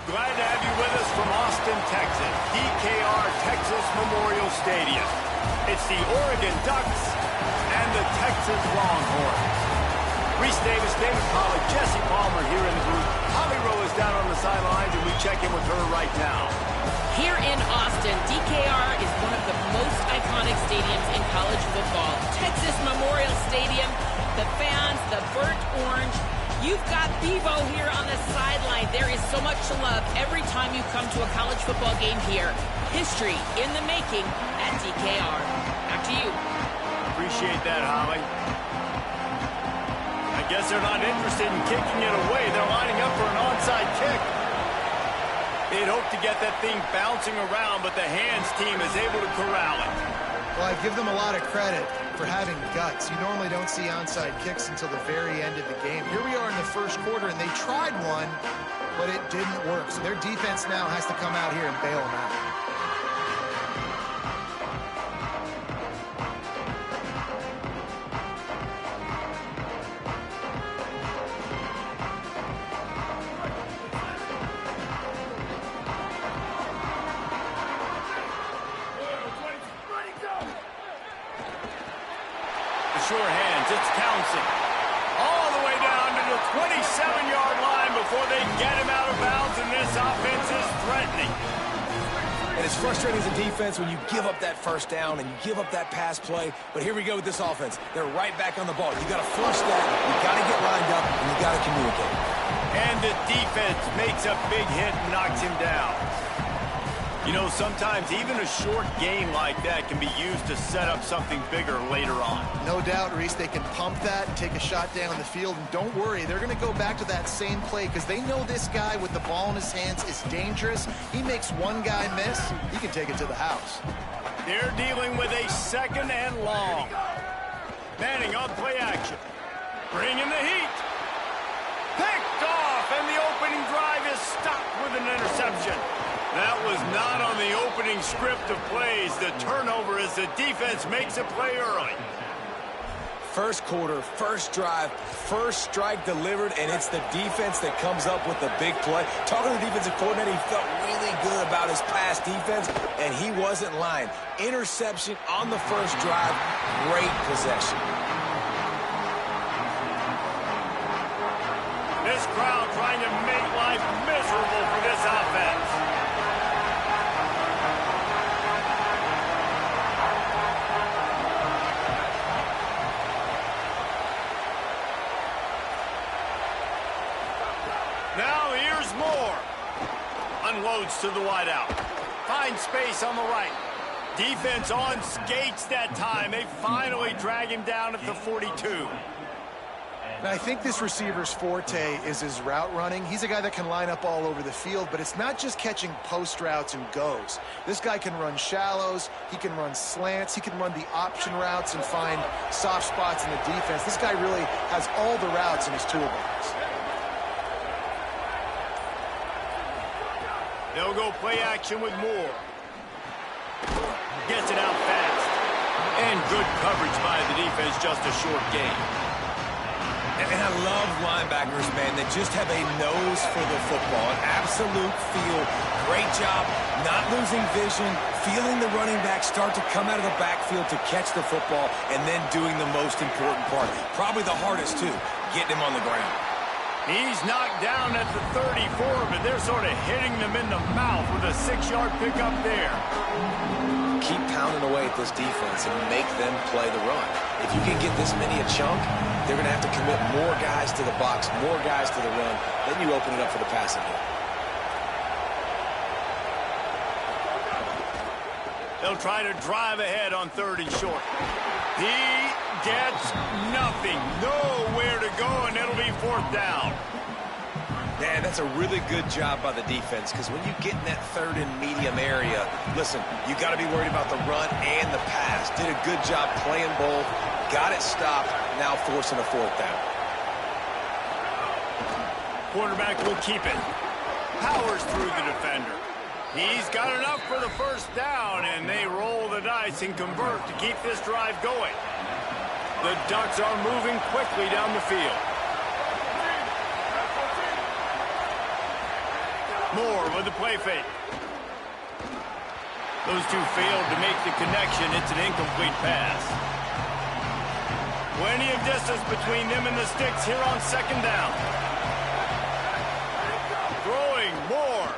Glad to have you with us from Austin, Texas, DKR Texas Memorial Stadium. It's the Oregon Ducks and the Texas Longhorns. Reese Davis, David Pollack, Jesse Palmer here in the booth. Holly Rowe is down on the sidelines, and we check in with her right now. Here in Austin, DKR is one of the most iconic stadiums in college football. Texas Memorial Stadium, the fans, the burnt orange. You've got Bevo here on the sideline. There is so much to love every time you come to a college football game here. History in the making at DKR. Back to you. Appreciate that, Holly. I guess they're not interested in kicking it away. They're lining up for an onside kick. They'd hope to get that thing bouncing around, but the hands team is able to corral it. Well, I give them a lot of credit for having guts. You normally don't see onside kicks until the very end of the game. Here we are in the first quarter, and they tried one, but it didn't work. So their defense now has to come out here and bail them out. Sure hands, it's Townsend. All the way down to the 27-yard line before they get him out of bounds, and this offense is threatening. And it's frustrating as a defense when you give up that first down and you give up that pass play. But here we go with this offense. They're right back on the ball. You got to flush that, you got to get lined up, and you got to communicate. And the defense makes a big hit and knocks him down. You know, sometimes even a short game like that can be used to set up something bigger later on. No doubt, Reese, they can pump that, take a shot down the field, and don't worry, they're going to go back to that same play because they know this guy with the ball in his hands is dangerous. He makes one guy miss, he can take it to the house. They're dealing with a second and long. Manning on play action. Bringing the heat. Picked off, and the opening drive is stopped with an interception. That was not on the opening script of plays. The turnover as the defense makes a play early. First quarter, first drive, first strike delivered, and it's the defense that comes up with the big play. Talking to the defensive coordinator, he felt really good about his pass defense, and he wasn't lying. Interception on the first drive, great possession. This crowd trying to make life miserable for this offense. Now here's Moore. Unloads to the wideout. Finds space on the right. Defense on skates that time. They finally drag him down at the 42. Now, I think this receiver's forte is his route running. He's a guy that can line up all over the field, but it's not just catching post routes and goes. This guy can run shallows, he can run slants, he can run the option routes and find soft spots in the defense. This guy really has all the routes in his toolbox. They'll go play action with Moore. Gets it out fast. And good coverage by the defense, just a short gain. And I love linebackers, man, that just have a nose for the football, an absolute feel. Great job not losing vision, feeling the running back start to come out of the backfield to catch the football, and then doing the most important part. Probably the hardest, too, getting him on the ground. He's knocked down at the 34, but they're sort of hitting them in the mouth with a 6-yard pickup there. Keep pounding away at this defense and make them play the run. If you can get this many a chunk, they're going to have to commit more guys to the box, more guys to the run. Then you open it up for the passing game. They'll try to drive ahead on 3rd and short. He gets nothing. Nowhere to go, and it'll be 4th down. Man, that's a really good job by the defense, because when you get in that 3rd and medium area, listen, you got to be worried about the run and the pass. Did a good job playing both, got it stopped, now forcing a 4th down. Quarterback will keep it. Powers through the defender. He's got enough for the 1st down, and they roll the dice and convert to keep this drive going. The Ducks are moving quickly down the field. Moore with the play fake. Those two failed to make the connection. It's an incomplete pass. Plenty of distance between them and the sticks here on second down. Throwing Moore.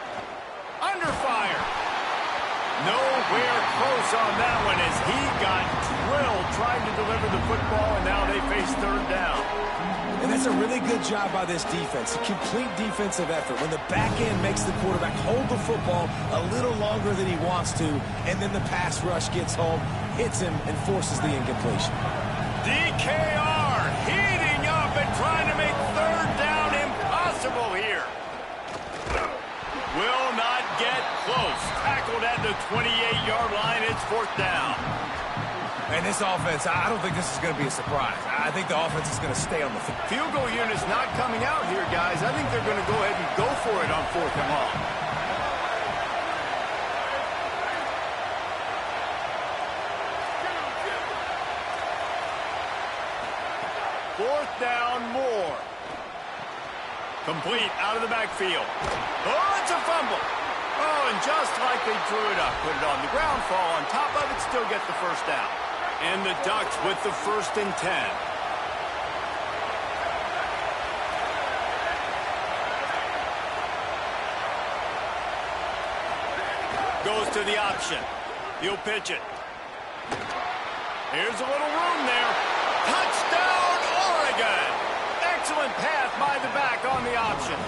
Under fire. Nowhere close on that one as he got drilled trying to deliver the football, and now they face third down. And that's a really good job by this defense, a complete defensive effort. When the back end makes the quarterback hold the football a little longer than he wants to, and then the pass rush gets home, hits him, and forces the incompletion. DKR heating up and trying to make third down impossible here. Will not get close. Tackled at the 28-yard line. It's fourth down. And this offense, I don't think this is going to be a surprise. I think the offense is going to stay on the field. Field goal unit's not coming out here, guys. I think they're going to go ahead and go for it on fourth and long. Fourth down, Moore. Complete out of the backfield. Oh, it's a fumble. Oh, and just like they drew it up, put it on the ground, fall on top of it, still get the first down. And the Ducks with the 1st and 10. Goes to the option. He'll pitch it. Here's a little room there. Touchdown, Oregon! Excellent pass by the back on the option.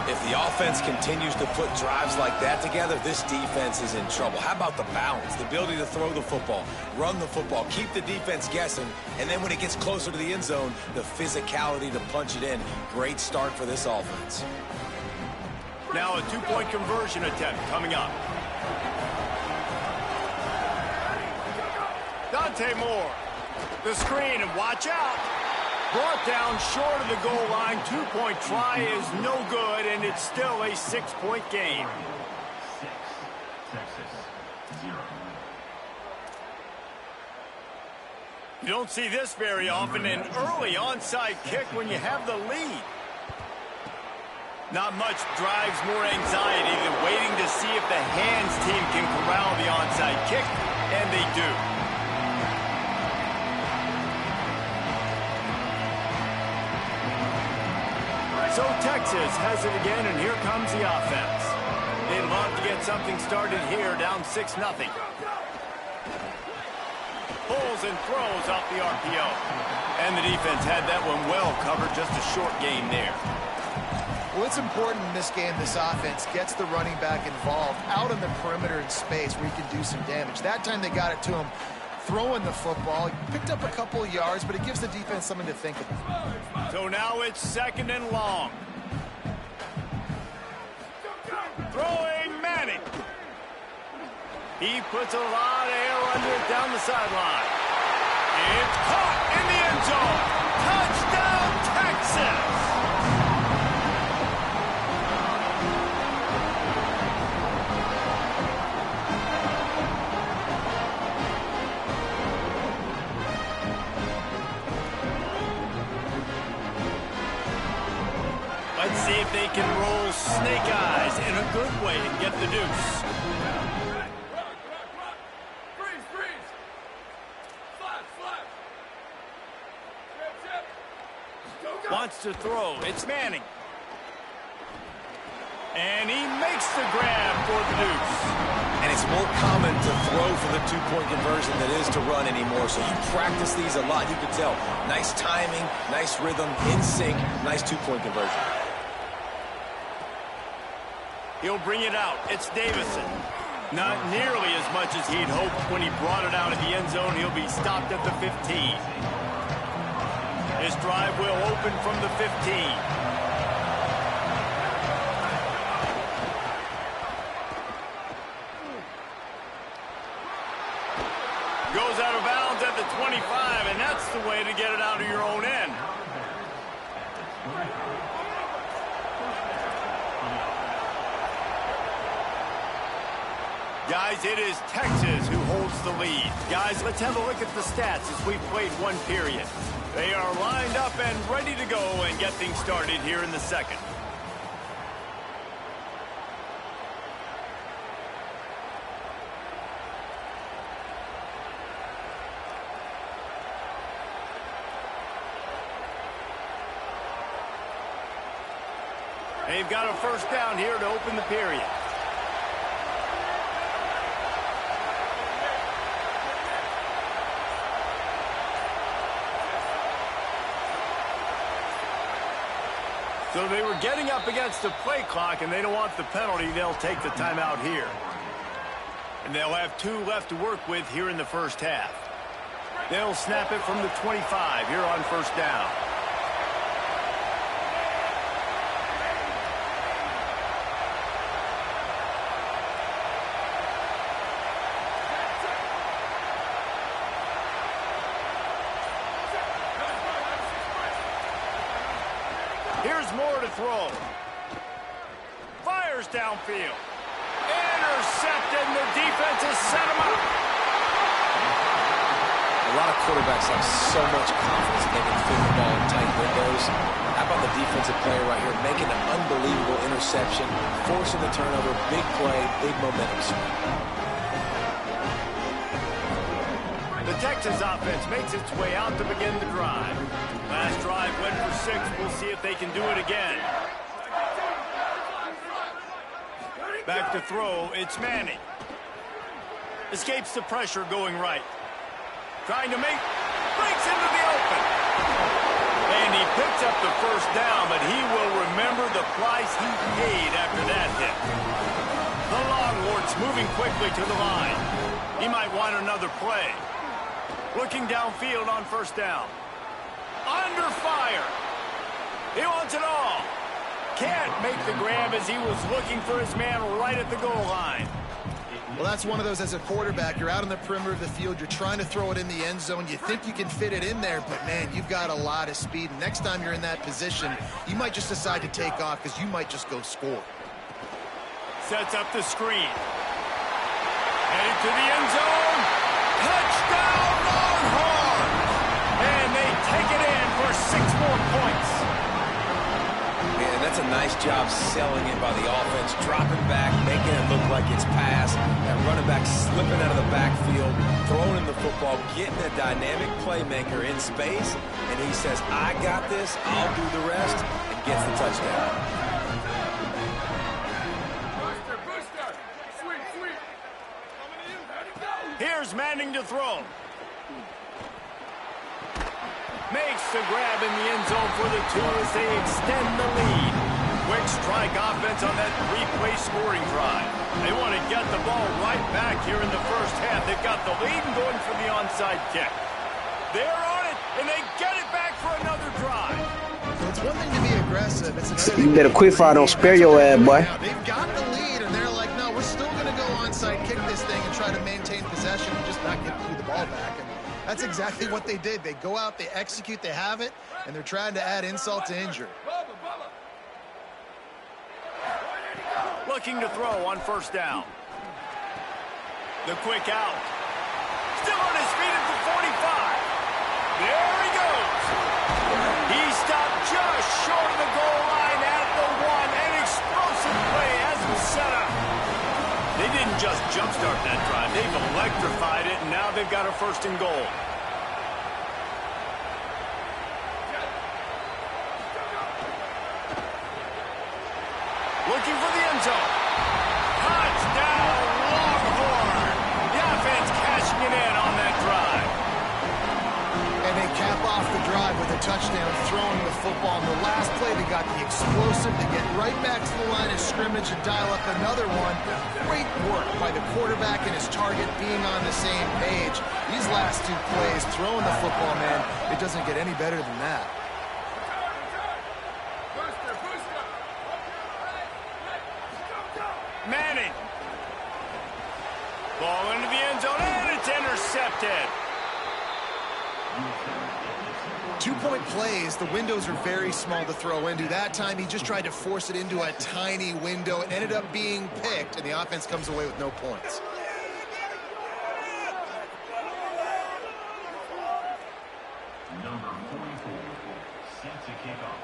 If the offense continues to put drives like that together, this defense is in trouble. How about the balance, the ability to throw the football, run the football, keep the defense guessing, and then when it gets closer to the end zone, the physicality to punch it in. Great start for this offense. Now a two-point conversion attempt coming up. Dante Moore. The screen, and watch out. Brought down short of the goal line. Two-point try is no good, and it's still a 6-point game. You don't see this very often, an early onside kick when you have the lead. Not much drives more anxiety than waiting to see if the hands team can corral the onside kick, and they do. So Texas has it again, and here comes the offense. They'd love to get something started here, down 6-0. Pulls and throws off the RPO. And the defense had that one well covered, just a short game there. Well, it's important in this game, this offense gets the running back involved out on the perimeter in space where he can do some damage. That time they got it to him throwing the football. He picked up a couple of yards, but it gives the defense something to think about. So now it's 2nd and long. Throwing Manning. He puts a lot of air under it down the sideline. It's caught in the end zone. Touchdown, Texas! Let's see if they can roll snake eyes in a good way and get the deuce. Wants to throw. It's Manning. And he makes the grab for the deuce. And it's more common to throw for the two-point conversion than it is to run anymore. So you practice these a lot. You can tell. Nice timing, nice rhythm, in sync, nice two-point conversion. He'll bring it out. It's Davison. Not nearly as much as he'd hoped when he brought it out of the end zone. He'll be stopped at the 15. His drive will open from the 15. Goes out of bounds at the 25, and that's the way to get it out of your own end. Guys, it is Texas who holds the lead. Guys, let's have a look at the stats as we've played one period. They are lined up and ready to go and get things started here in the second. They've got a first down here to open the period. So they were getting up against the play clock, and they don't want the penalty. They'll take the timeout here. And they'll have 2 left to work with here in the first half. They'll snap it from the 25 here on first down. Here's Moore to throw. Fires downfield. Intercepted, and the defense has set him up. A lot of quarterbacks have so much confidence that they can fit the ball in tight windows. How about the defensive player right here making an unbelievable interception, forcing the turnover, big play, big momentum swing. The Texas offense makes its way out to begin the drive. Last drive went for 6. We'll see if they can do it again. Back to throw, it's Manning. Escapes the pressure going right. Trying to breaks into the open. And he picks up the first down, but he will remember the price he paid after that hit. The Longhorns moving quickly to the line. He might want another play. Looking downfield on first down. Under fire. He wants it all. Can't make the grab as he was looking for his man right at the goal line. Well, that's one of those as a quarterback. You're out on the perimeter of the field. You're trying to throw it in the end zone. You think you can fit it in there, but, man, you've got a lot of speed. And next time you're in that position, you might just decide to take off because you might just go score. Sets up the screen. Headed to the end zone. Touchdown, Longhorns! And they take it in for 6 more points. Man, that's a nice job selling it by the offense, dropping back, making it look like it's passed. That running back slipping out of the backfield, throwing in the football, getting a dynamic playmaker in space, and he says, I got this, I'll do the rest, and gets the touchdown. Here's Manning to throw. Makes the grab in the end zone for the 2 as they extend the lead. Quick strike offense on that 3-play scoring drive. They want to get the ball right back here in the first half. They've got the lead and going for the onside kick. They're on it, and they get it back for another drive. So it's one thing to be aggressive. It's another thing You better quit fire, don't spare your ass, boy. They've got the lead, and they're like, no, we're still going to go onside kick this thing and try to maintain possession and just not get the ball back. And that's exactly what they did. They go out, they execute, they have it, and they're trying to add insult to injury. Looking to throw on first down. The quick out. Still on his feet at the 45. There he goes. He stopped just short of the goal line at the 1. An explosive play has him set up. They didn't just jumpstart that drive. They've electrified it, and now they've got a 1st and goal. Looking for the end zone. Touchdown, Longhorn. The offense cashing it in on that drive. And they cap off the drive with a touchdown, throwing the football. In the last play, they got the explosive. They get right back to the line of scrimmage and dial up another one. Great work by the quarterback and his target being on the same page. These last 2 plays, throwing the football, man, it doesn't get any better than that. Manning. Ball into the end zone, and it's intercepted. 2-point plays, the windows are very small to throw into. That time, he just tried to force it into a tiny window. It ended up being picked, and the offense comes away with no points. Number 44, set to kick off.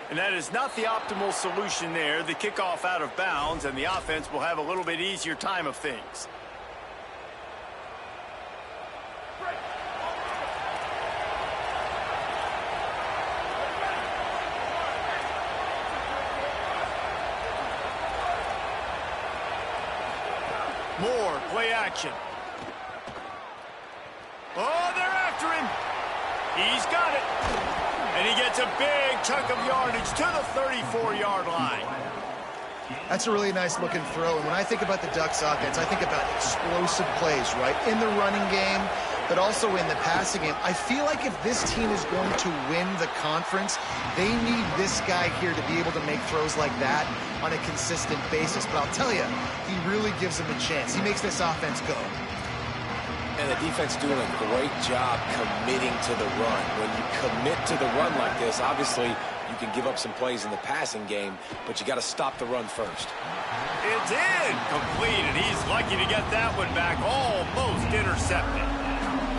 And that is not the optimal solution there. The kickoff out of bounds, and the offense will have a little bit easier time of things. play action. Oh, they're after him. He's got it. And he gets a big chunk of yardage to the 34-yard line. That's a really nice looking throw. And when I think about the Ducks offense, I think about explosive plays, right? In the running game, but also in the passing game. I feel like if this team is going to win the conference, they need this guy here to be able to make throws like that on a consistent basis. But I'll tell you, he really gives them a chance. He makes this offense go. And the defense doing a great job committing to the run. When you commit to the run like this, obviously you can give up some plays in the passing game, but you got to stop the run first. It's incomplete, and he's lucky to get that one back, almost intercepted.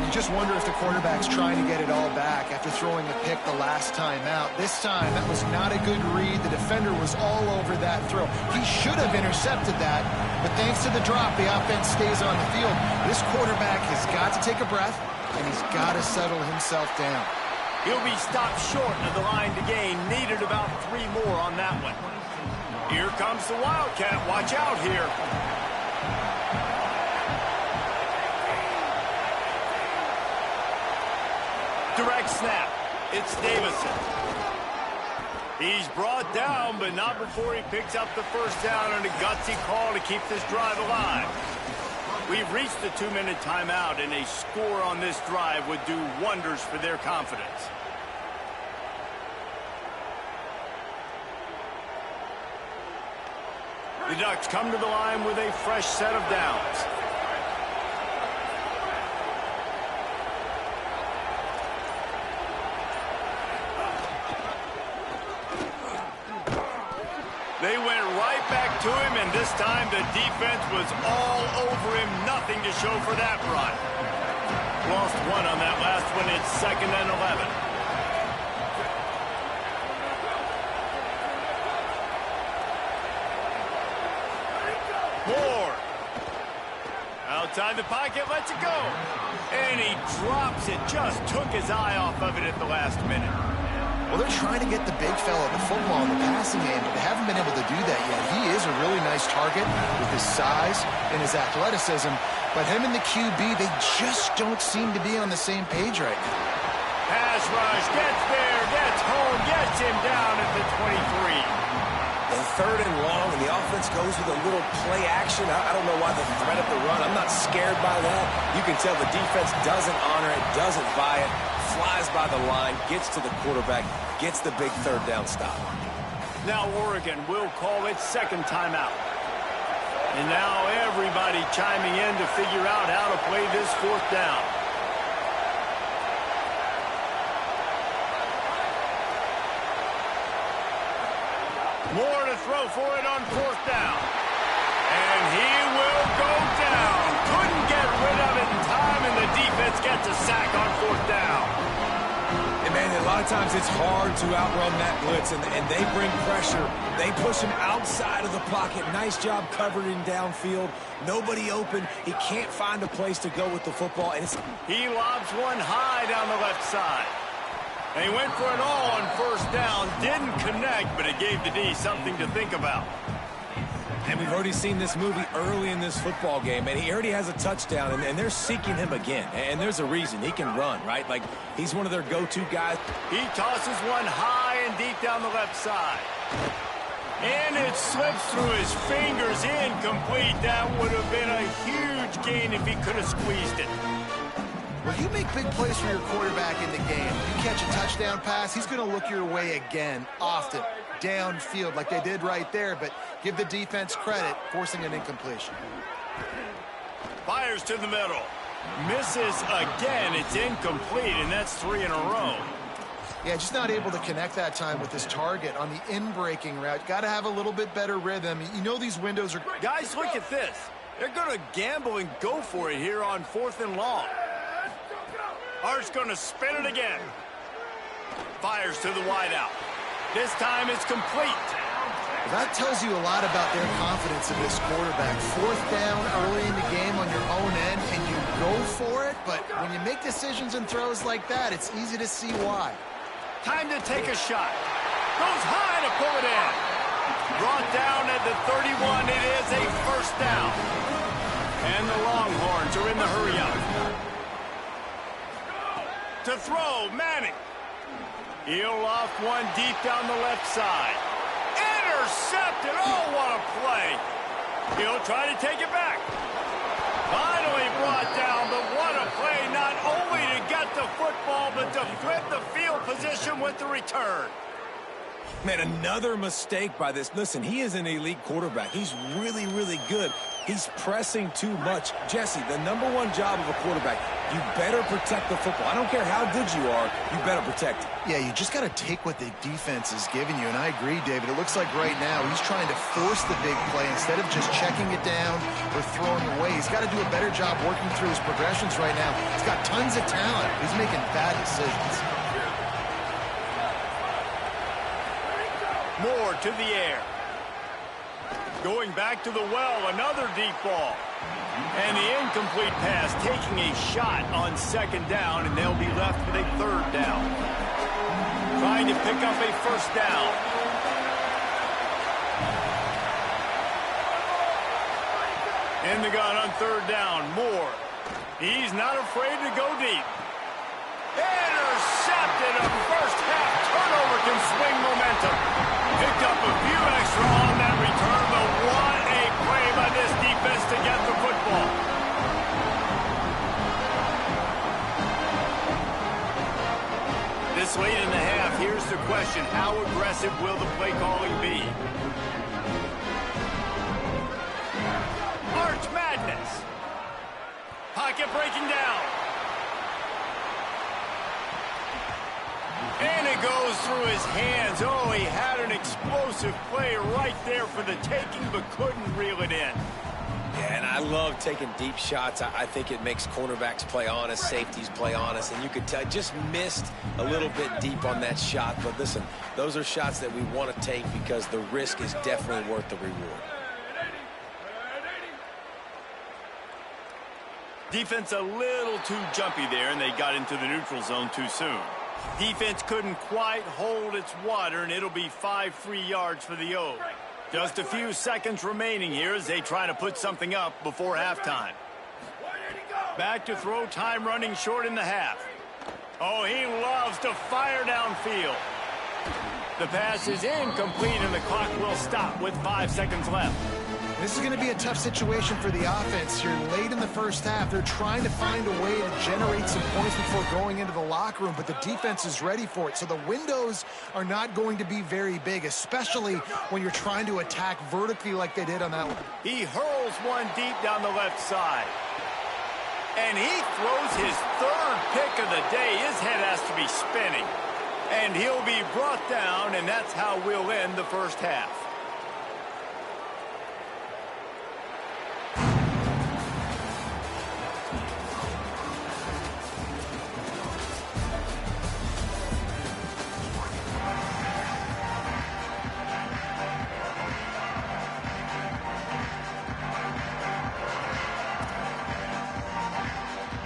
You just wonder if the quarterback's trying to get it all back after throwing a pick the last time out. This time, that was not a good read. The defender was all over that throw. He should have intercepted that, but thanks to the drop, the offense stays on the field. This quarterback has got to take a breath, and he's got to settle himself down. He'll be stopped short of the line to gain. Needed about 3 more on that one. Here comes the Wildcat. Watch out here. Direct snap. It's Davison. He's brought down, but not before he picks up the first down and a gutsy call to keep this drive alive. We've reached the 2-minute timeout, and a score on this drive would do wonders for their confidence. The Ducks come to the line with a fresh set of downs. They went right back to him, and this time the defense was all over him. Nothing to show for that run. Lost 1 on that last one. It's 2nd and 11. Moore. Outside the pocket, lets it go. And he drops it. Just took his eye off of it at the last minute. Well, they're trying to get the big fella the football in the passing game, but they haven't been able to do that yet. He is a really nice target with his size and his athleticism, but him and the QB, they just don't seem to be on the same page right now. Pass rush, gets there, gets home, gets him down at the 23. And 3rd and long, and the offense goes with a little play action. I don't know why the threat of the run. I'm not scared by that. You can tell the defense doesn't honor it, doesn't buy it, flies by the line, gets to the quarterback, gets the big 3rd down stop. Now Oregon will call its 2nd timeout. And now everybody chiming in to figure out how to play this 4th down. Moore to throw for it on 4th down. And he will go down. Couldn't get rid of it in time, and the defense gets a sack on 4th down. And, man, a lot of times it's hard to outrun that blitz, and they bring pressure. They push him outside of the pocket. Nice job covering downfield. Nobody open. He can't find a place to go with the football. And he lobs one high down the left side. And he went for it all on 1st down. Didn't connect, but it gave the D something to think about. And we've already seen this movie early in this football game, and he already has a touchdown, and they're seeking him again. And there's a reason. He can run, right? Like, he's one of their go-to guys. He tosses one high and deep down the left side. And it slips through his fingers, incomplete. That would have been a huge gain if he could have squeezed it. Well, you make big plays for your quarterback in the game. You catch a touchdown pass, he's going to look your way again, often, downfield like they did right there, but give the defense credit, forcing an incompletion. Fires to the middle. Misses again. It's incomplete, and that's 3 in a row. Yeah, just not able to connect that time with his target on the in-breaking route. Got to have a little bit better rhythm. You know these windows are... Guys, look at this. They're going to gamble and go for it here on 4th and long. Hart's going to spin it again. Fires to the wideout. This time it's complete. Well, that tells you a lot about their confidence in this quarterback. 4th down early in the game on your own end, and you go for it, but when you make decisions and throws like that, it's easy to see why. Time to take a shot. Goes high to pull it in. Brought down at the 31. It is a 1st down. And the Longhorns are in the hurry-up. To throw, Manning. He'll loft one deep down the left side. Intercepted. Oh, what a play. He'll try to take it back. Finally brought down, but what a play, not only to get the football, but to flip the field position with the return. Man, another mistake by this. Listen, he is an elite quarterback. He's really, really good. He's pressing too much. Jesse, the number one job of a quarterback, you better protect the football. I don't care how good you are, you better protect it. Yeah, you just got to take what the defense is giving you, and I agree, David. It looks like right now he's trying to force the big play instead of just checking it down or throwing away. He's got to do a better job working through his progressions right now. He's got tons of talent. He's making bad decisions. Moore to the air. Going back to the well, another deep ball. And the incomplete pass taking a shot on second down, and they'll be left with a third down. Trying to pick up a first down. In the gun on third down, Moore. He's not afraid to go deep. Intercepted. A first half turnover can swing momentum. Picked up a few extra on that return, but what a play by this defense to get the football. This late in the half, here's the question. How aggressive will the play calling be? March Madness. Pocket breaking down. And it goes through his hands. Oh, he had an explosive play right there for the taking, but couldn't reel it in. Yeah, and I love taking deep shots. I think it makes cornerbacks play honest, safeties play honest, and you could tell just missed a little bit deep on that shot. But listen, those are shots that we want to take because the risk is definitely worth the reward. Defense a little too jumpy there, and they got into the neutral zone too soon. Defense couldn't quite hold its water, and it'll be 5 free yards for the O. Just a few seconds remaining here as they try to put something up before halftime. Back to throw, time running short in the half. Oh, he loves to fire downfield. The pass is incomplete, and the clock will stop with 5 seconds left. This is going to be a tough situation for the offense here. Late in the first half, they're trying to find a way to generate some points before going into the locker room, but the defense is ready for it. So the windows are not going to be very big, especially when you're trying to attack vertically like they did on that one. He hurls one deep down the left side. And he throws his third pick of the day. His head has to be spinning. And he'll be brought down, and that's how we'll end the first half.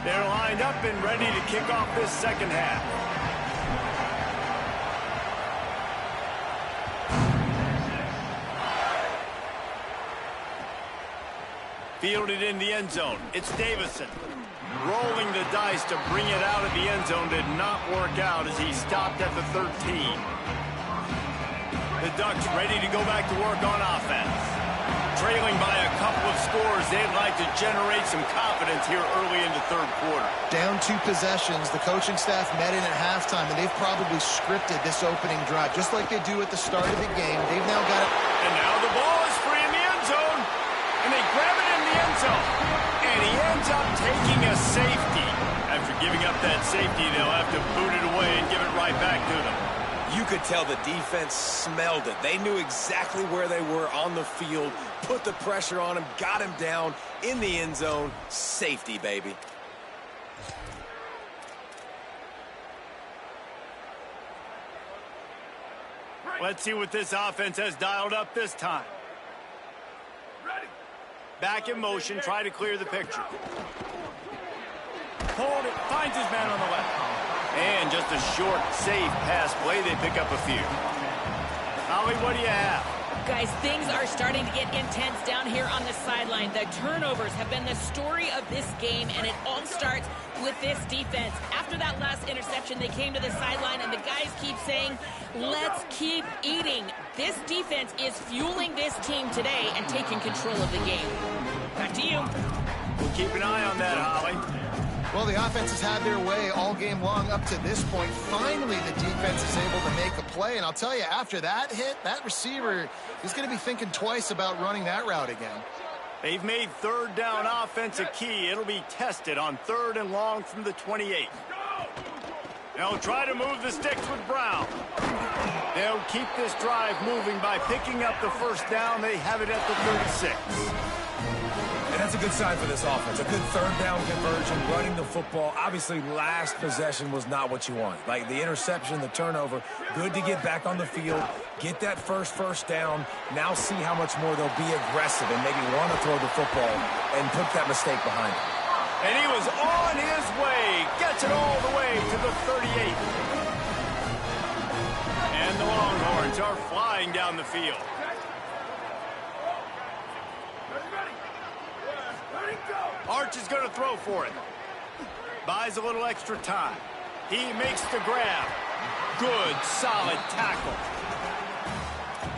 They're lined up and ready to kick off this second half. Fielded in the end zone. It's Davison. Rolling the dice to bring it out of the end zone did not work out as he stopped at the 13. The Ducks ready to go back to work on offense. Trailing by a couple of scores, they'd like to generate some confidence here early in the third quarter. Down 2 possessions, the coaching staff met in at halftime, and they've probably scripted this opening drive, just like they do at the start of the game. They've now got it. And now the ball is free in the end zone. And they grab it in the end zone. And he ends up taking a safety. After giving up that safety, they'll have to boot it away and give it right back to them. You could tell the defense smelled it. They knew exactly where they were on the field, put the pressure on him, got him down in the end zone. Safety, baby. Let's see what this offense has dialed up this time. Back in motion, try to clear the picture. Hold it, finds his man on the left. And just a short, safe pass play. They pick up a few. Howie, what do you have? Guys, things are starting to get intense down here on the sideline. The turnovers have been the story of this game, and it all starts with this defense. After that last interception, they came to the sideline, and the guys keep saying, let's keep eating. This defense is fueling this team today and taking control of the game. Back to you. We'll keep an eye on that, Holly. Well, the offense has had their way all game long up to this point. Finally, the defense is able to make a play. And I'll tell you, after that hit, that receiver is going to be thinking twice about running that route again. They've made third down offense a key. It'll be tested on 3rd and long from the 28. They'll try to move the sticks with Brown. They'll keep this drive moving by picking up the first down. They have it at the 36. And that's a good sign for this offense. A good 3rd down conversion, running the football. Obviously, last possession was not what you want. Like the interception, the turnover, good to get back on the field, get that first down. Now see how much more they'll be aggressive and maybe want to throw the football and put that mistake behind them. And he was on his way. Gets it all the way to the 38. And the Longhorns are flying down the field. Arch is going to throw for it. Buys a little extra time. He makes the grab. Good, solid tackle.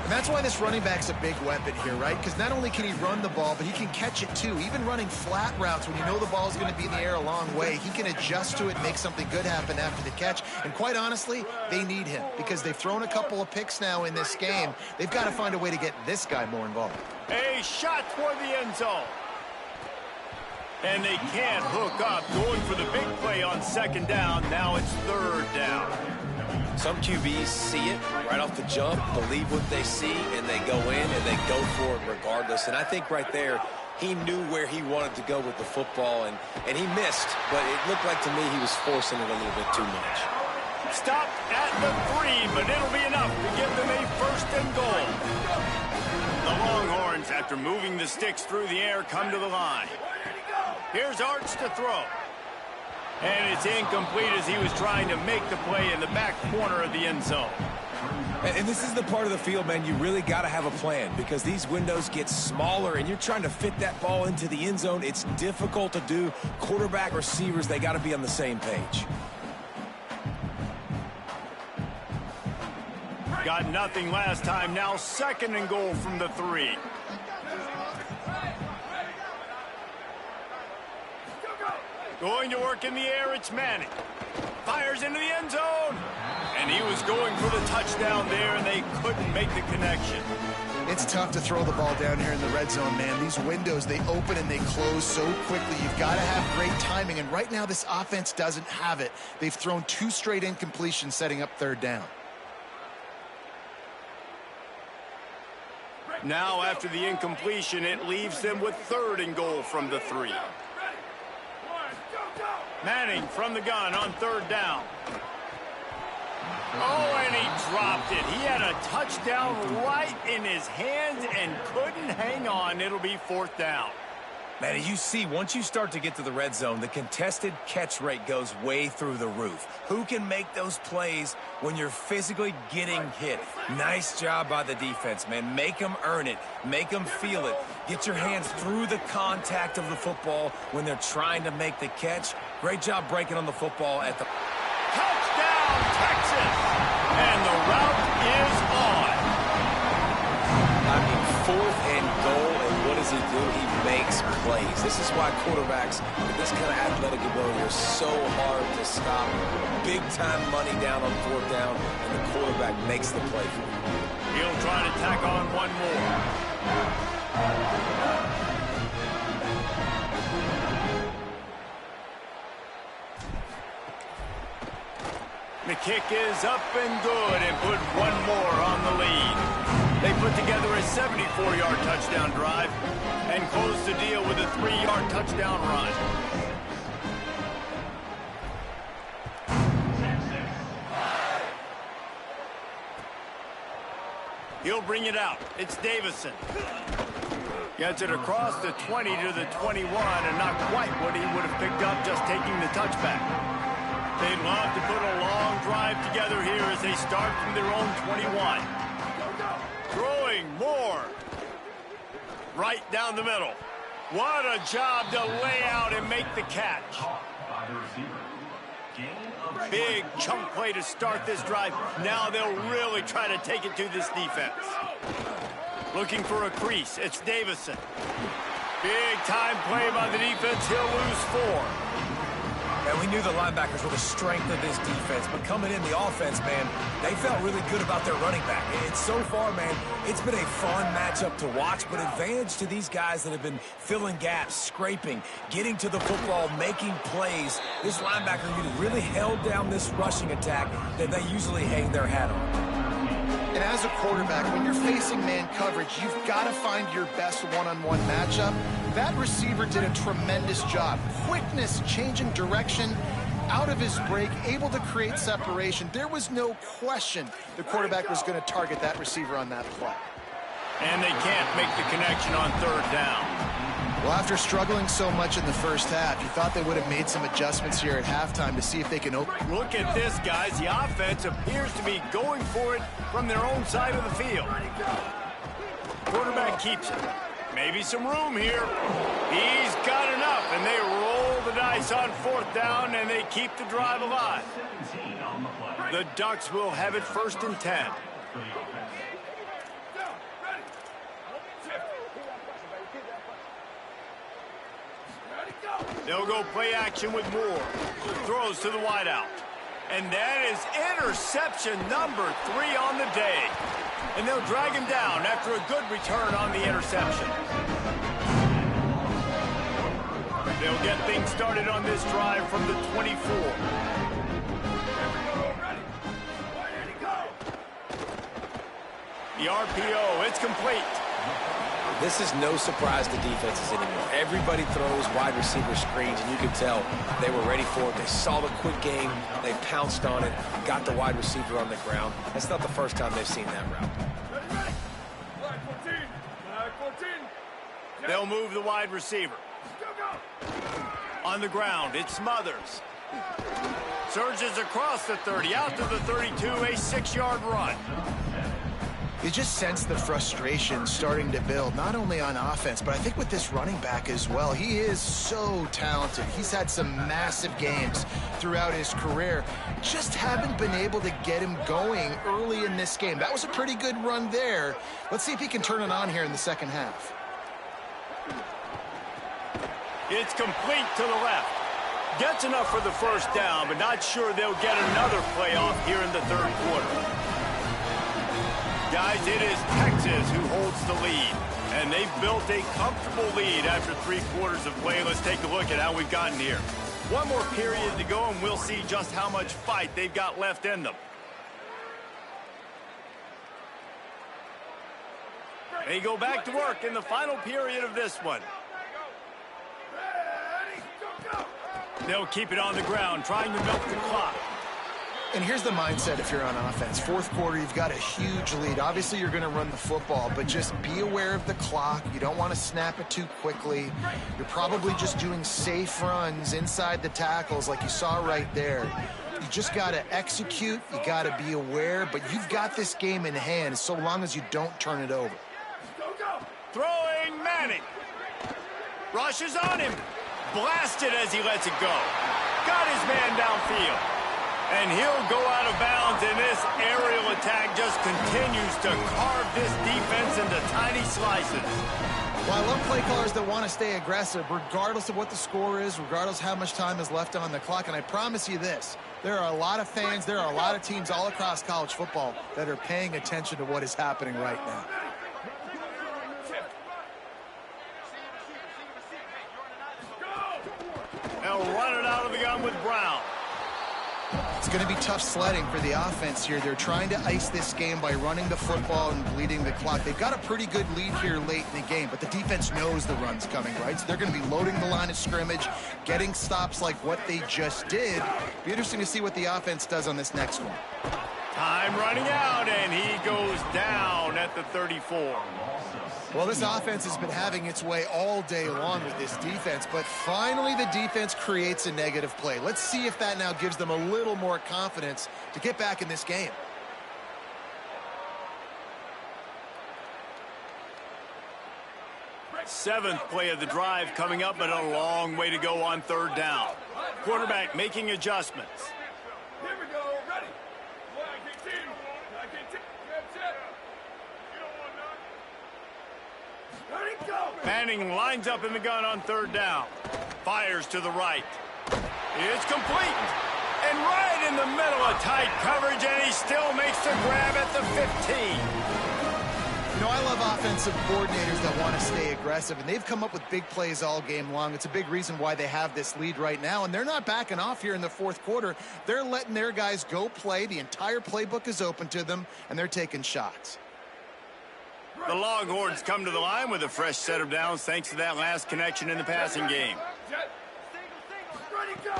And that's why this running back's a big weapon here, right? Because not only can he run the ball, but he can catch it too. Even running flat routes when you know the ball's going to be in the air a long way, he can adjust to it and make something good happen after the catch. And quite honestly, they need him because they've thrown a couple of picks now in this game. They've got to find a way to get this guy more involved. A shot toward the end zone. And they can't hook up. Going for the big play on 2nd down. Now it's 3rd down. Some QBs see it right off the jump, believe what they see, and they go in and they go for it regardless. And I think right there, he knew where he wanted to go with the football, and he missed. But it looked like to me he was forcing it a little bit too much. Stopped at the 3, but it'll be enough to give them a 1st and goal. The Longhorns, after moving the sticks through the air, come to the line. Here's Arch to throw. And it's incomplete as he was trying to make the play in the back corner of the end zone. And this is the part of the field, man, you really got to have a plan because these windows get smaller and you're trying to fit that ball into the end zone. It's difficult to do. Quarterback, receivers, they got to be on the same page. Got nothing last time. Now 2nd and goal from the 3. Going to work in the air, it's Manning. Fires into the end zone. And he was going for the touchdown there, and they couldn't make the connection. It's tough to throw the ball down here in the red zone, man. These windows, they open and they close so quickly. You've got to have great timing, and right now this offense doesn't have it. They've thrown 2 straight incompletions setting up 3rd down. Now, after the incompletion, it leaves them with 3rd and goal from the 3. Manning from the gun on 3rd down. Oh, and he dropped it. He had a touchdown right in his hands and couldn't hang on. It'll be 4th down. Man, you see, once you start to get to the red zone, the contested catch rate goes way through the roof. Who can make those plays when you're physically getting hit? Nice job by the defense, man. Make them earn it. Make them feel it. Get your hands through the contact of the football when they're trying to make the catch. Great job breaking on the football at the... Touchdown, Texas! And the route is on. I mean, 4th and goal, and what does he do? He makes plays. This is why quarterbacks with this kind of athletic ability are so hard to stop. Big-time money down on 4th down, and the quarterback makes the play for him. He'll try to tack on one more. The kick is up and good and put one more on the lead. They put together a 74-yard touchdown drive and close the deal with a 3-yard touchdown run. He'll bring it out. It's Davison. Gets it across the 20 to the 21 and not quite what he would have picked up just taking the touchback. They'd love to put a long drive together here as they start from their own 21. Throwing more. Right down the middle. What a job to lay out and make the catch. By the receiver. Gain of Big chunk play to start this drive. Now they'll really try to take it to this defense. Looking for a crease. It's Davison. Big time play by the defense. He'll lose 4. And we knew the linebackers were the strength of this defense, but coming in the offense, man, they felt really good about their running back. It's so far, man, it's been a fun matchup to watch, but advantage to these guys that have been filling gaps, scraping, getting to the football, making plays. This linebacker unit really held down this rushing attack that they usually hang their hat on. And as a quarterback, when you're facing man coverage, you've got to find your best one-on-one matchup. That receiver did a tremendous job. Quickness, changing direction, out of his break, able to create separation. There was no question the quarterback was going to target that receiver on that play. And they can't make the connection on 3rd down. Well, after struggling so much in the first half, you thought they would have made some adjustments here at halftime to see if they can open. Look at this, guys. The offense appears to be going for it from their own side of the field. Quarterback keeps it. Maybe some room here. He's got enough, and they roll the dice on 4th down, and they keep the drive alive. 17 on the play. The Ducks will have it 1st and 10. For the offense. They'll go play action with Moore. Throws to the wideout. And that is interception number 3 on the day. And they'll drag him down after a good return on the interception. They'll get things started on this drive from the 24. The RPO, it's complete. This is no surprise to defenses anymore. Everybody throws wide receiver screens, and you can tell they were ready for it. They saw the quick game. They pounced on it, got the wide receiver on the ground. That's not the first time they've seen that route. They'll move the wide receiver. On the ground, it's Smothers. Surges across the 30, out to the 32, a 6-yard run. You just sense the frustration starting to build, not only on offense, but I think with this running back as well. He is so talented. He's had some massive games throughout his career. Just haven't been able to get him going early in this game. That was a pretty good run there. Let's see if he can turn it on here in the second half. It's complete to the left. Gets enough for the 1st down, but not sure they'll get another playoff here in the 3rd quarter. Guys, it is Texas who holds the lead, and they've built a comfortable lead after 3 quarters of play. Let's take a look at how we've gotten here. One more period to go, and we'll see just how much fight they've got left in them. They go back to work in the final period of this one. They'll keep it on the ground, trying to milk the clock. And here's the mindset if you're on offense. 4th quarter, you've got a huge lead. Obviously, you're going to run the football, but just be aware of the clock. You don't want to snap it too quickly. You're probably just doing safe runs inside the tackles like you saw right there. You just got to execute. You got to be aware, but you've got this game in hand so long as you don't turn it over. Throwing Manning. Rushes on him. Blasted as he lets it go. Got his man downfield. And he'll go out of bounds, and this aerial attack just continues to carve this defense into tiny slices. Well, I love play callers that want to stay aggressive, regardless of what the score is, regardless how much time is left on the clock. And I promise you this, there are a lot of fans, there are a lot of teams all across college football that are paying attention to what is happening right now. They'll run it out of the gun with Brown. It's going to be tough sledding for the offense here. They're trying to ice this game by running the football and bleeding the clock. They've got a pretty good lead here late in the game, but the defense knows the run's coming, right? So they're going to be loading the line of scrimmage, getting stops like what they just did. Be interesting to see what the offense does on this next one. Time running out, and he goes down at the 34. Well, this offense has been having its way all day long with this defense, but finally the defense creates a negative play. Let's see if that now gives them a little more confidence to get back in this game. 7th play of the drive coming up, but a long way to go on 3rd down. Quarterback making adjustments. Here we go. Ready. Ready, go. Manning lines up in the gun on 3rd down. Fires to the right. It's complete. And right in the middle of tight coverage, and he still makes the grab at the 15. You know, I love offensive coordinators that want to stay aggressive, and they've come up with big plays all game long. It's a big reason why they have this lead right now, and they're not backing off here in the 4th quarter. They're letting their guys go play. The entire playbook is open to them, and they're taking shots. The Longhorns come to the line with a fresh set of downs thanks to that last connection in the passing game. Ready, go.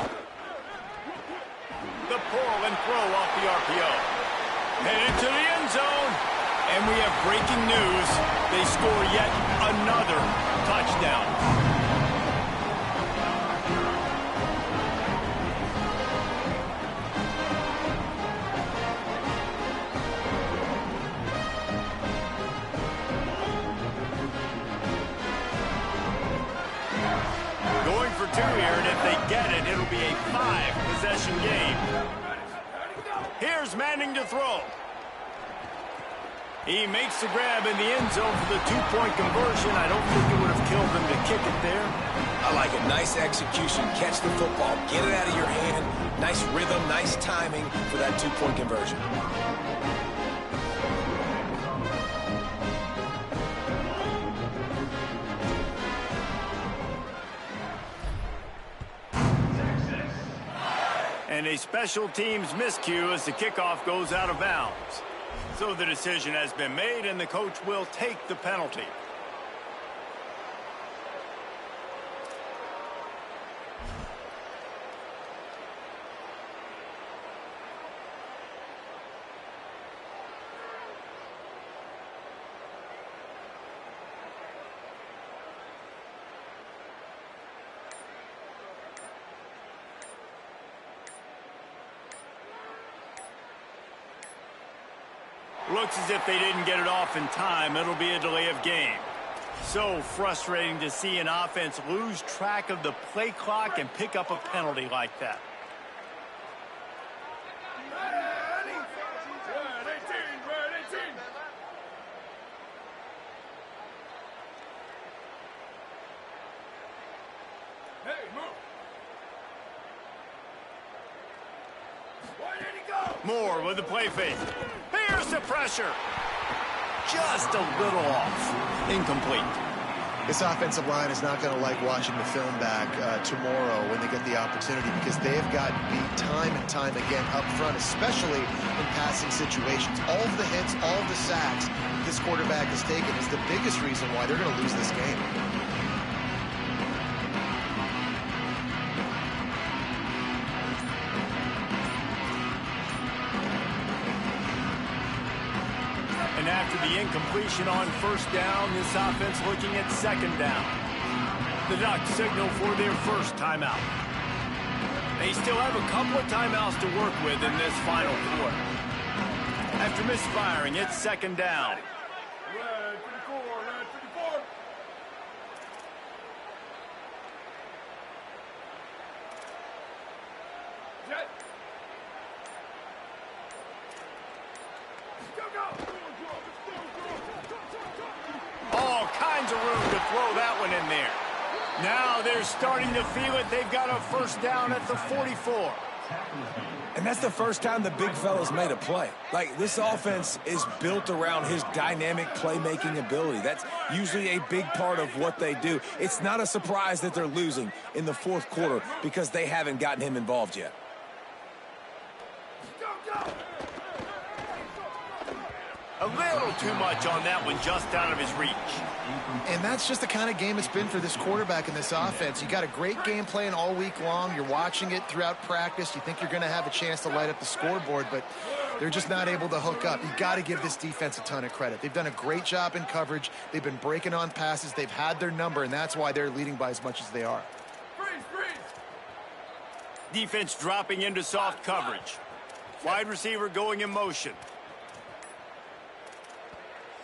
The pull and throw off the RPO. Headed to the end zone. And we have breaking news. They score yet another touchdown. Going for 2 here, and if they get it, it'll be a 5-possession game. Here's Manning to throw. He makes the grab in the end zone for the 2-point conversion. I don't think it would have killed him to kick it there. I like it. Nice execution. Catch the football. Get it out of your hand. Nice rhythm, nice timing for that 2-point conversion. And a special teams miscue as the kickoff goes out of bounds. So the decision has been made, and the coach will take the penalty. Looks as if they didn't get it off in time. It'll be a delay of game. So frustrating to see an offense lose track of the play clock and pick up a penalty like that. Moore with the play fake. Here's the pressure. Just a little off. Incomplete. This offensive line is not going to like watching the film back tomorrow when they get the opportunity, because they have gotten beat time and time again up front, especially in passing situations. All of the hits, all of the sacks this quarterback has taken is the biggest reason why they're going to lose this game. And after the incompletion on 1st down, this offense looking at 2nd down. The Ducks signal for their first timeout. They still have a couple of timeouts to work with in this final quarter. After misfiring, it's 2nd down. Red 54, red 54. Jet. Go, go. All kinds of room to throw that one in there. Now they're starting to feel it. They've got a 1st down at the 44. And that's the first time the big fella's made a play. Like, this offense is built around his dynamic playmaking ability. That's usually a big part of what they do. It's not a surprise that they're losing in the 4th quarter because they haven't gotten him involved yet. Go, go. A little too much on that one, just out of his reach. And that's just the kind of game it's been for this quarterback in this offense. You got a great game plan all week long. You're watching it throughout practice. You think you're going to have a chance to light up the scoreboard, but they're just not able to hook up. You got to give this defense a ton of credit. They've done a great job in coverage. They've been breaking on passes. They've had their number, and that's why they're leading by as much as they are. Freeze, freeze. Defense dropping into soft coverage. Wide receiver going in motion.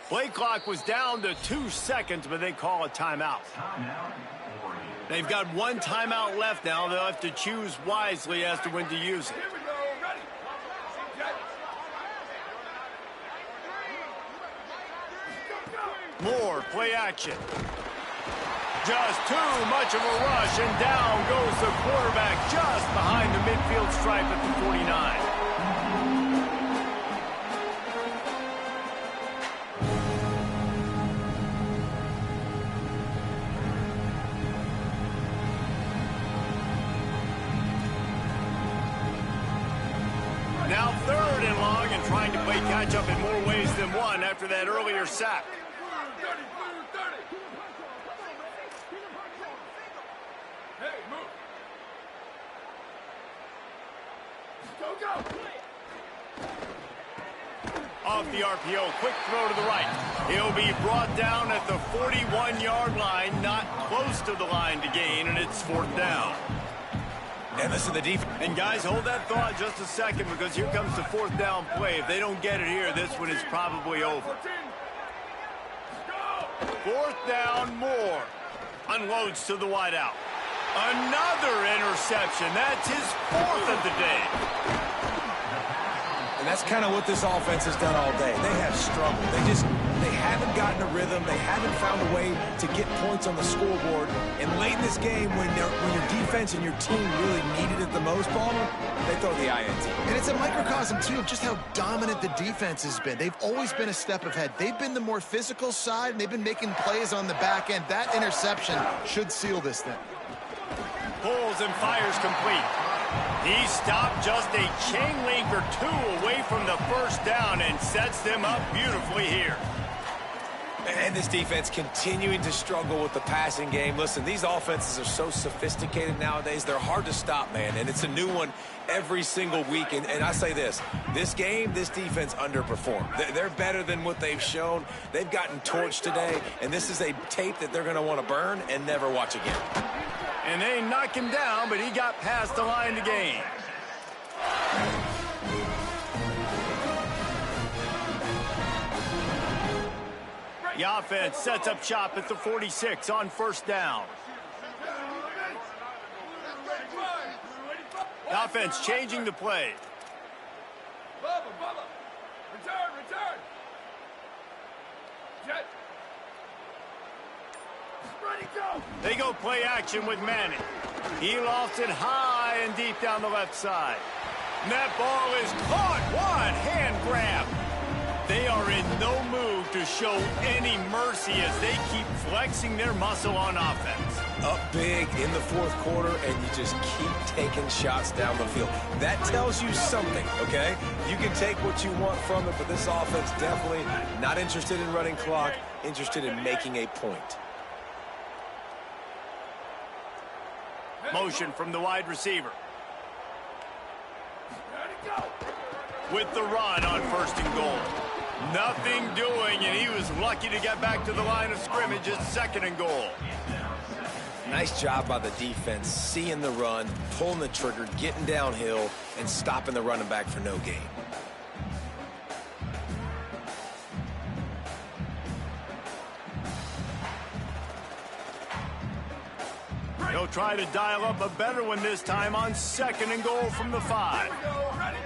Play clock was down to 2 seconds, but they call a timeout. Timeout, Oregon. They've got one timeout left now. They'll have to choose wisely as to when to use it. Here we go. Ready. Set. Moore, play action. Just too much of a rush, and down goes the quarterback just behind the midfield stripe at the 49. Now third and long and trying to play catch-up in more ways than one after that earlier sack. 30. Hey, move. Go. Off the RPO, quick throw to the right. He'll be brought down at the 41-yard line, not close to the line to gain, and it's fourth down. And listen to the defense. And guys, hold that thought just a second, because here comes the fourth down play. If they don't get it here, this one is probably over. 14. Go. Fourth down, Moore. Unloads to the wideout. Another interception. That's his fourth of the day. And that's kind of what this offense has done all day. They have struggled. They haven't gotten a rhythm. They haven't found a way to get points on the scoreboard. And late in this game, when your defense and your team really needed it the most, Palmer, they throw the INT. And it's a microcosm, too, of just how dominant the defense has been. They've always been a step ahead. They've been the more physical side, and they've been making plays on the back end. That interception should seal this thing. Pulls and fires complete. He stopped just a chain link or two away from the first down and sets them up beautifully here. And this defense continuing to struggle with the passing game. Listen, these offenses are so sophisticated nowadays. They're hard to stop, man. And it's a new one every single week. And I say this game, this defense underperformed. They're better than what they've shown. They've gotten torched today. And this is a tape that they're going to want to burn and never watch again. And they knock him down, but he got past the line to gain. The offense sets up shop at the 46 on first down. The offense changing the play. Bubba. Return. Jet. Ready, go. They go play action with Manning. He lofts it high and deep down the left side. And that ball is caught. One hand grab. They are in no mood to show any mercy as they keep flexing their muscle on offense. Up big in the fourth quarter, and you just keep taking shots down the field. That tells you something, okay? You can take what you want from it, but this offense definitely not interested in running clock, interested in making a point. Motion from the wide receiver. Ready, go. With the run on first and goal. Nothing doing, and he was lucky to get back to the line of scrimmage at second and goal. Nice job by the defense, seeing the run, pulling the trigger, getting downhill, and stopping the running back for no gain. He'll try to dial up a better one this time on second and goal from the 5. Ready.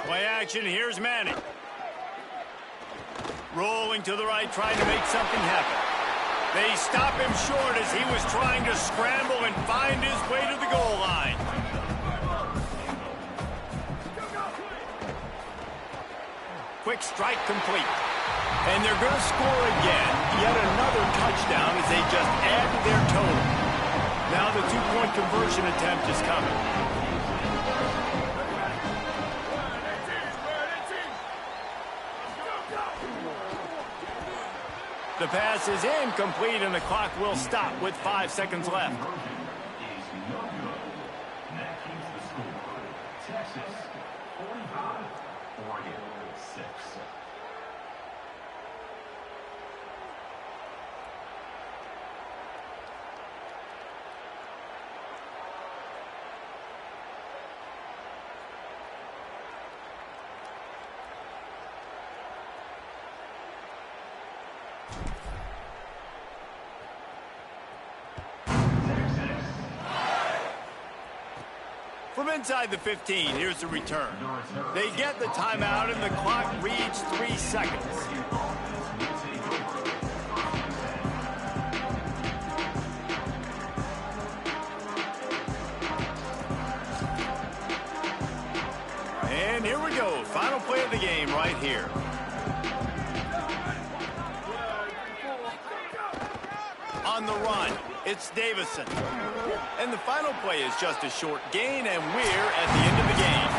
Play action, here's Manning. Rolling to the right, trying to make something happen. They stop him short as he was trying to scramble and find his way to the goal line. Quick strike complete. And they're going to score again. Yet another touchdown as they just add to their total. Now the two-point conversion attempt is coming. The pass is incomplete, and the clock will stop with 5 seconds left. Is no good. That keeps the score. Texas 45, Oregon 6. From inside the 15, here's the return. They get the timeout, and the clock reads 3 seconds. And here we go. Final play of the game right here. On the run, it's Davison. And the final play is just a short gain, and we're at the end of the game.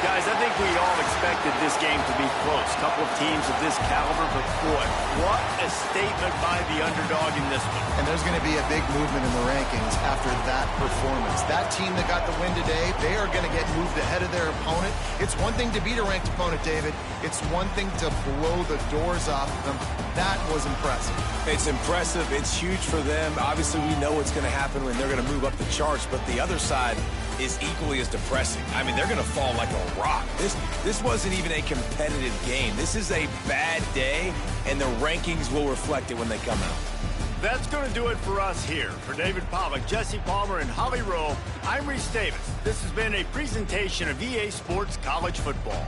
Guys, I think we all expected this game to be close. Couple of teams of this caliber, but boy, what a statement by the underdog in this one. And there's going to be a big movement in the rankings after that performance. That team that got the win today, they are going to get moved ahead of their opponent. It's one thing to beat a ranked opponent, David. It's one thing to blow the doors off of them. That was impressive. It's impressive. It's huge for them. Obviously, we know what's going to happen when they're going to move up the charts, but the other side is equally as depressing. I mean, they're going to fall like a rock. This wasn't even a competitive game. This is a bad day, and the rankings will reflect it when they come out. That's going to do it for us here. For David Pollack, Jesse Palmer, and Holly Rowe, I'm Reese Davis. This has been a presentation of EA Sports College Football.